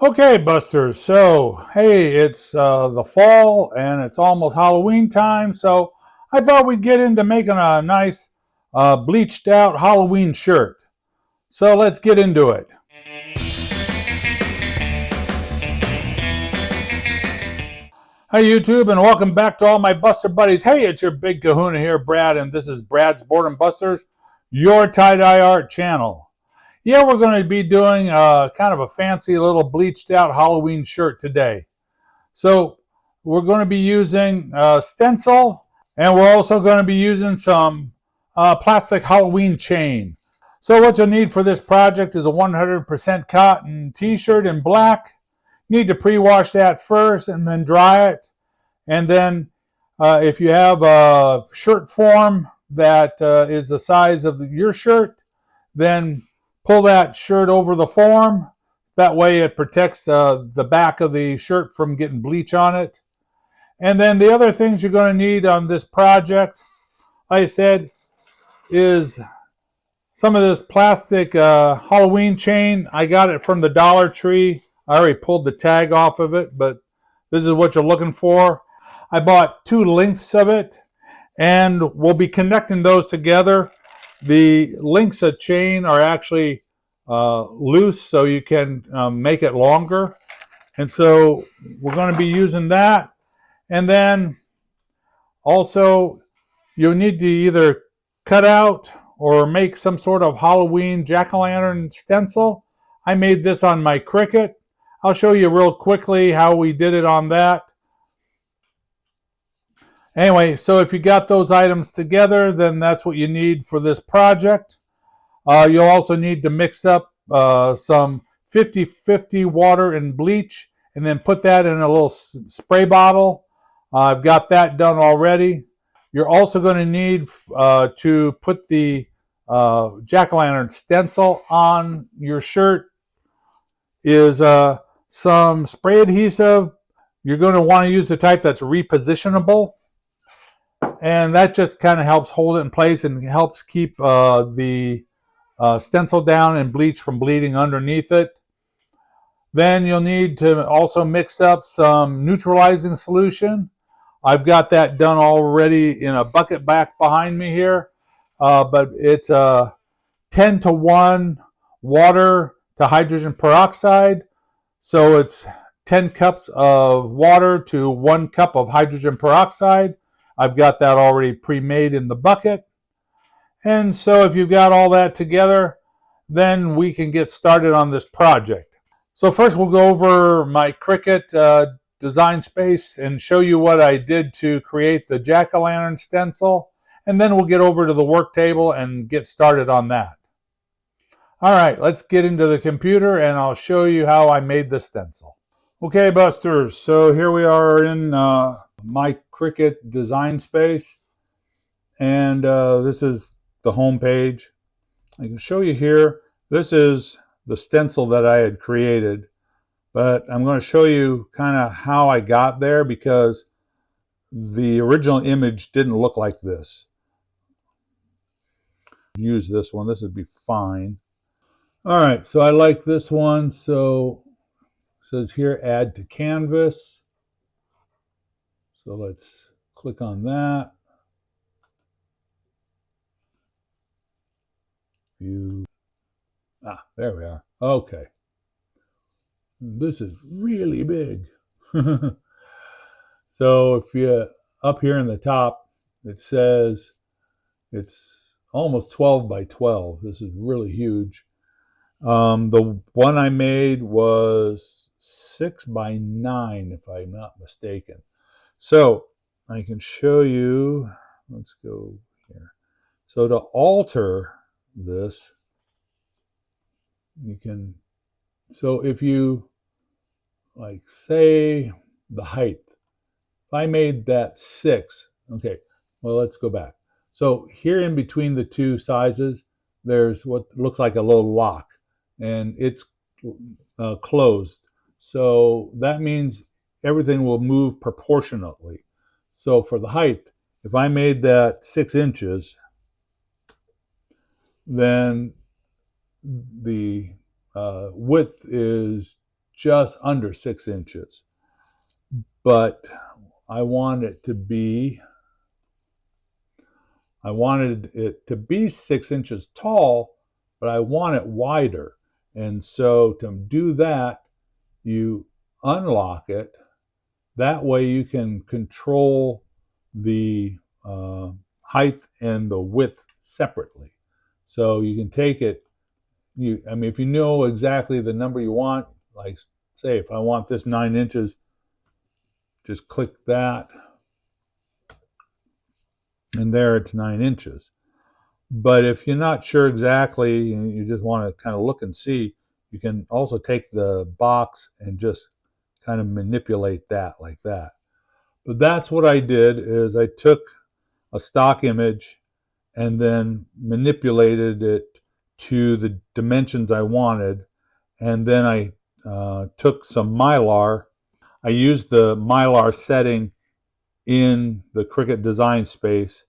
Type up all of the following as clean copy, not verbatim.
Okay, Busters. So, hey, it's the fall and it's almost Halloween time. So, I thought we'd get into making a nice bleached out Halloween shirt. So, let's get into it. Hi, YouTube, and welcome back to all my Buster buddies. Hey, it's your big kahuna here, Brad, and this is Brad's Boredom Busters, your tie-dye art channel. Yeah, we're going to be doing kind of a fancy little bleached out Halloween shirt today. So we're going to be using stencil, and we're also going to be using some plastic Halloween chain. So what you'll need for this project is a 100% cotton t-shirt in black. You need to pre-wash that first and then dry it. And then if you have a shirt form that is the size of your shirt, then pull that shirt over the form. That way it protects the back of the shirt from getting bleach on it. And then the other things you're going to need on this project, like I said, is some of this plastic Halloween chain. I got it from the Dollar Tree. I already pulled the tag off of it, but this is what you're looking for. I bought 2 lengths of it, and we'll be connecting those together. The links of chain are actually loose, so you can make it longer. And so we're going to be using that. And then also you'll need to either cut out or make some sort of Halloween jack-o'-lantern stencil. I made this on my Cricut. I'll show you real quickly how we did it on that. Anyway, so if you got those items together, then that's what you need for this project. You'll also need to mix up some 50-50 water and bleach, and then put that in a little spray bottle. I've got that done already. You're also going to need to put the jack-o'-lantern stencil on your shirt is some spray adhesive. You're going to want to use the type that's repositionable. And that just kind of helps hold it in place and helps keep the stencil down and bleach from bleeding underneath it. Then you'll need to also mix up some neutralizing solution. I've got that done already in a bucket back behind me here, but it's 10-to-1 water to hydrogen peroxide. So it's 10 cups of water to 1 cup of hydrogen peroxide. I've got that already pre-made in the bucket. And so if you've got all that together, then we can get started on this project. So first we'll go over my Cricut design space and show you what I did to create the jack-o'-lantern stencil. And then we'll get over to the work table and get started on that. All right, let's get into the computer and I'll show you how I made the stencil. Okay, Busters, so here we are in my Cricut design space, and this is the home page. I can show you here. This is the stencil that I had created, but I'm going to show you kind of how I got there because the original image didn't look like this. Use this one. This would be fine. All right, so I like this one. So it says here, add to canvas. So let's click on that. View. There we are. Okay. This is really big. So if you up here in the top, it says it's almost 12 by 12. This is really huge. The one I made was 6 by 9, if I'm not mistaken. So I can show you, let's go here. So to alter this, you can, so if you like say the height, if I made that 6, okay, well, let's go back. So here in between the two sizes, there's what looks like a little lock, and it's closed. So that means everything will move proportionately. So for the height, if I made that 6 inches, then the width is just under 6 inches. But I wanted it to be 6 inches tall, but I want it wider. And so to do that, you unlock it. That way you can control the height and the width separately. So you can take it, if you know exactly the number you want, like say if I want this 9 inches, just click that, and there it's 9 inches. But if you're not sure exactly and you just want to kind of look and see, you can also take the box and just kind of manipulate that like that. But that's what I did, is I took a stock image and then manipulated it to the dimensions I wanted. And then I took some Mylar. I used the Mylar setting in the Cricut design space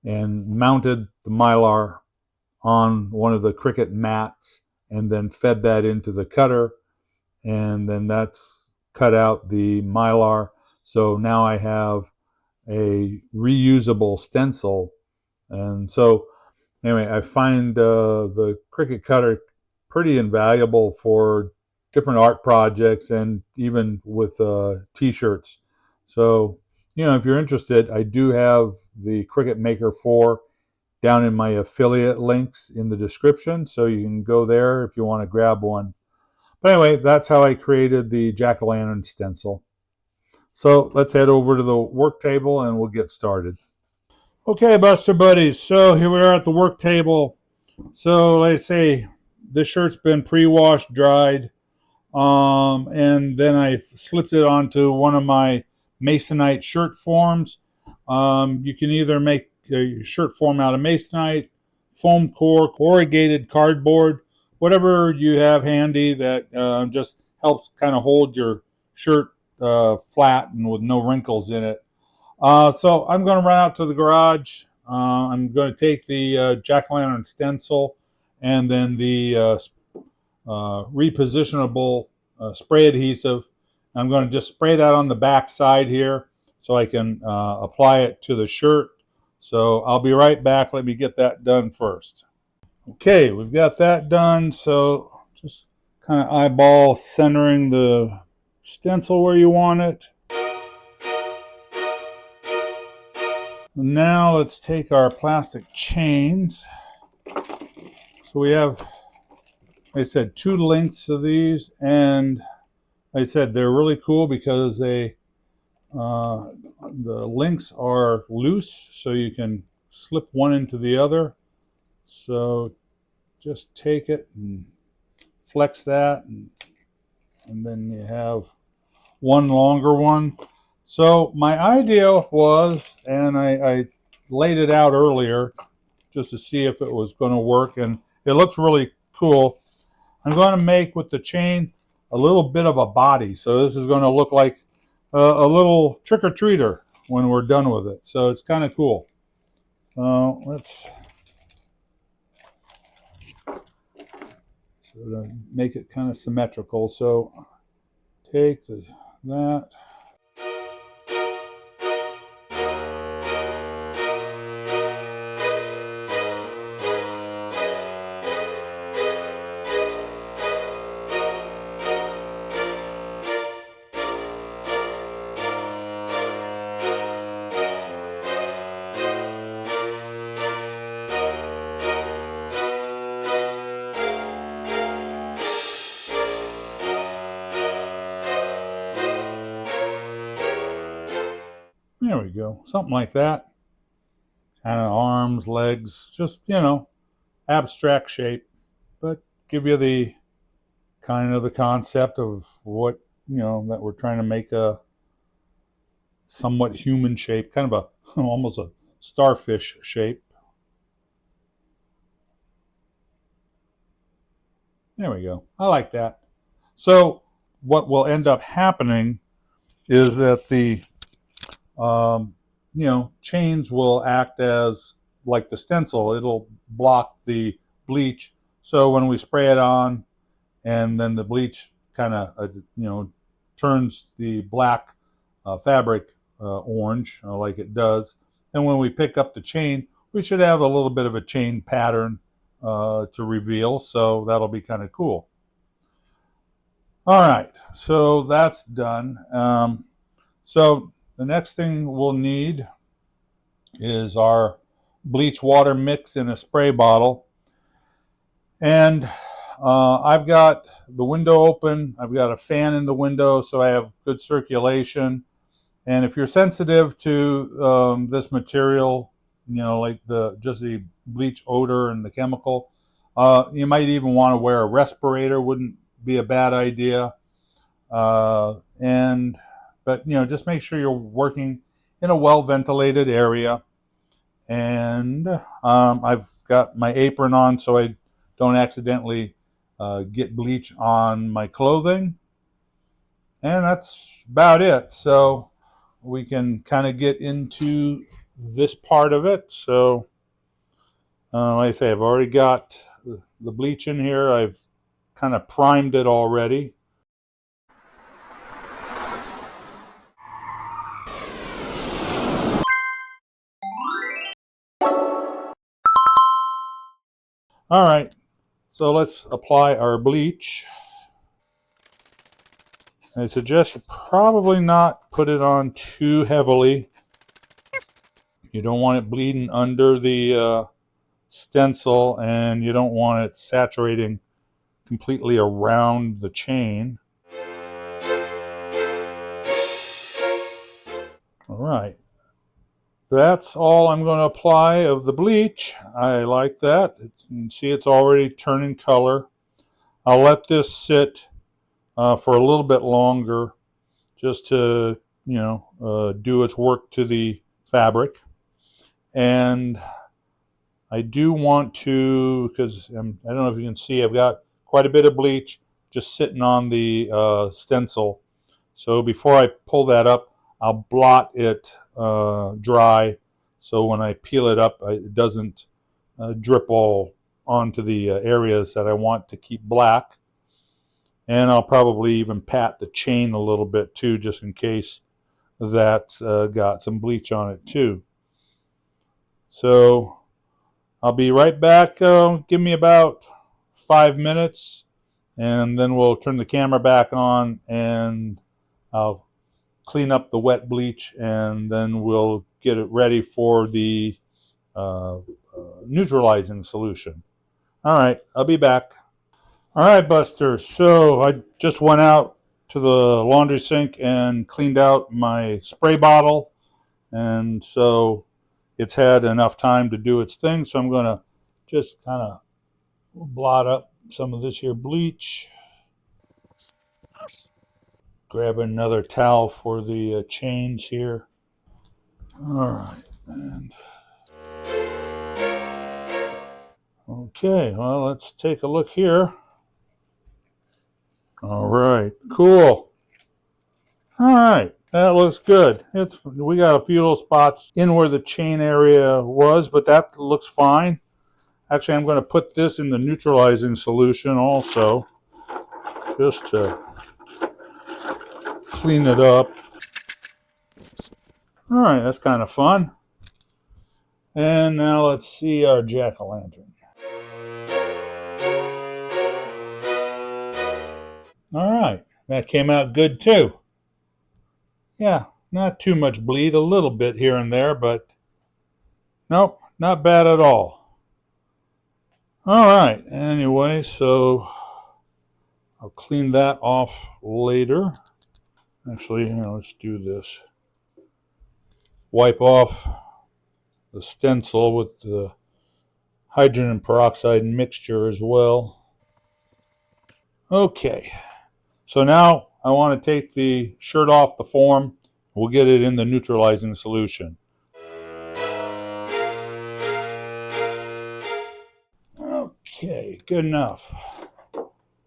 and mounted the Mylar on one of the Cricut mats and then fed that into the cutter. And then that's cut out the Mylar. So now I have a reusable stencil. And so anyway, I find the Cricut cutter pretty invaluable for different art projects and even with t-shirts. So, if you're interested, I do have the Cricut Maker 4 down in my affiliate links in the description. So you can go there if you want to grab one. But anyway, that's how I created the jack-o'-lantern stencil. So let's head over to the work table and we'll get started. Okay, Buster Buddies, so here we are at the work table. So like I say, this shirt's been pre-washed, dried, and then I slipped it onto one of my Masonite shirt forms. You can either make a shirt form out of Masonite, foam core, corrugated cardboard, whatever you have handy that just helps kind of hold your shirt flat and with no wrinkles in it. So I'm going to run out to the garage. I'm going to take the jack-o'-lantern stencil and then the repositionable spray adhesive. I'm going to just spray that on the back side here so I can apply it to the shirt. So I'll be right back. Let me get that done first. Okay, we've got that done. So just kind of eyeball centering the stencil where you want it. Now let's take our plastic chains. So we have, like I said, 2 lengths of these, and like I said, they're really cool because the links are loose, so you can slip one into the other. So just take it and flex that, and then you have one longer one. So my idea was, and I laid it out earlier just to see if it was going to work, and it looks really cool. I'm going to make with the chain a little bit of a body. So this is going to look like a little trick-or-treater when we're done with it. So it's kind of cool. Let's to make it kind of symmetrical. So take that. There we go, something like that. Kind of arms, legs, just, abstract shape, but give you the kind of the concept of what, that we're trying to make a somewhat human shape, kind of a almost a starfish shape. There we go. I like that. So what will end up happening is that the chains will act as like the stencil. It'll block the bleach. So when we spray it on and then the bleach kind of turns the black fabric orange like it does. And when we pick up the chain, we should have a little bit of a chain pattern to reveal, so that'll be kind of cool. All right, so that's done. So the next thing we'll need is our bleach water mix in a spray bottle. And I've got the window open. I've got a fan in the window, so I have good circulation. And if you're sensitive to this material, like just the bleach odor and the chemical, you might even want to wear a respirator. Wouldn't be a bad idea. But just make sure you're working in a well-ventilated area. And I've got my apron on so I don't accidentally get bleach on my clothing. And that's about it. So we can kind of get into this part of it. So like I say, I've already got the bleach in here. I've kind of primed it already. All right, so let's apply our bleach. I suggest you probably not put it on too heavily. You don't want it bleeding under the stencil, and you don't want it saturating completely around the chain. All right, that's all I'm going to apply of the bleach. I like that. You can see it's already turning color. I'll let this sit for a little bit longer just to, do its work to the fabric. And I do want to, because I don't know if you can see, I've got quite a bit of bleach just sitting on the stencil. So before I pull that up, I'll blot it dry, so when I peel it up, it doesn't drip all onto the areas that I want to keep black. And I'll probably even pat the chain a little bit too, just in case that got some bleach on it too. So I'll be right back. Give me about 5 minutes, and then we'll turn the camera back on, and I'll clean up the wet bleach, and then we'll get it ready for the neutralizing solution. All right, I'll be back. All right, Busters. So I just went out to the laundry sink and cleaned out my spray bottle, and so it's had enough time to do its thing. So I'm going to just kind of blot up some of this here bleach. Grab another towel for the chains here. All right. And okay, well, let's take a look here. All right, cool. All right, that looks good. We got a few little spots in where the chain area was, but that looks fine. Actually, I'm going to put this in the neutralizing solution also, just to clean it up. All right, that's kind of fun. And now let's see our jack-o'-lantern. All right, that came out good too. Yeah, not too much bleed, a little bit here and there, but nope, not bad at all. All right, anyway, so I'll clean that off later. Actually, let's do this. Wipe off the stencil with the hydrogen peroxide mixture as well. Okay, so now I want to take the shirt off the form. We'll get it in the neutralizing solution. Okay, good enough.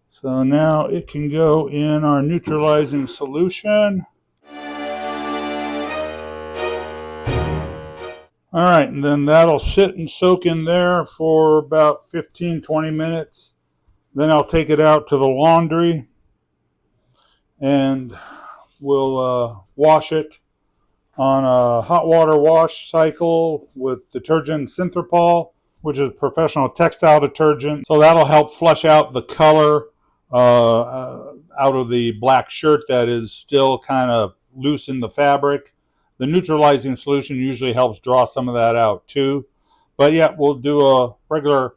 So now it can go in our neutralizing solution. All right, and then that'll sit and soak in there for about 15-20 minutes. Then I'll take it out to the laundry, and we'll wash it on a hot water wash cycle with detergent Synthropol, which is professional textile detergent. So that'll help flush out the color out of the black shirt that is still kind of loose in the fabric. The neutralizing solution usually helps draw some of that out too. But yeah, we'll do a regular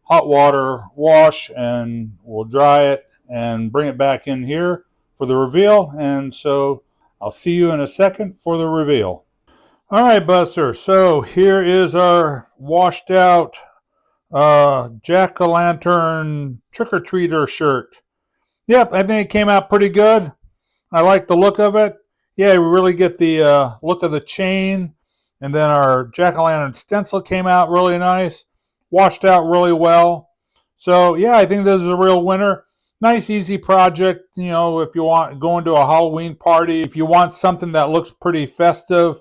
hot water wash and we'll dry it and bring it back in here for the reveal. And so I'll see you in a second for the reveal. All right, Buster. So here is our washed out jack-o'-lantern trick-or-treater shirt. Yep, I think it came out pretty good. I like the look of it. Yeah, we really get the look of the chain. And then our jack-o'-lantern stencil came out really nice. Washed out really well. So yeah, I think this is a real winner. Nice, easy project. You know, if you want going to a Halloween party, if you want something that looks pretty festive,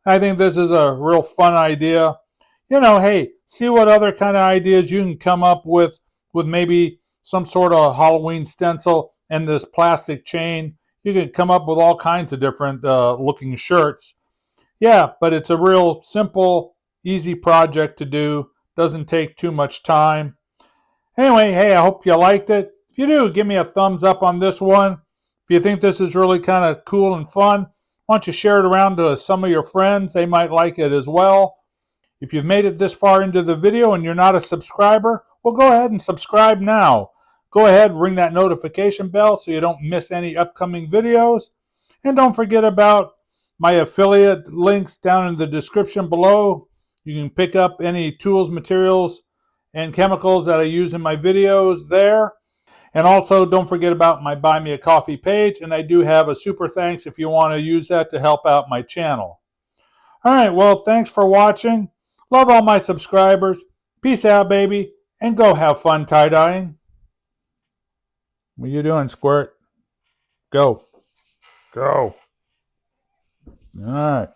I think this is a real fun idea. You know, hey, see what other kind of ideas you can come up with maybe some sort of Halloween stencil and this plastic chain. You can come up with all kinds of different looking shirts. Yeah, but it's a real simple, easy project to do. Doesn't take too much time. Anyway, hey, I hope you liked it. If you do, give me a thumbs up on this one. If you think this is really kind of cool and fun, why don't you share it around to some of your friends? They might like it as well. If you've made it this far into the video and you're not a subscriber, well, go ahead and subscribe now. Go ahead and ring that notification bell so you don't miss any upcoming videos. And don't forget about my affiliate links down in the description below. You can pick up any tools, materials, and chemicals that I use in my videos there. And also, don't forget about my Buy Me a Coffee page. And I do have a super thanks if you want to use that to help out my channel. All right, well, thanks for watching. Love all my subscribers. Peace out, baby. And go have fun tie-dyeing. What are you doing, Squirt? Go. Go. All right.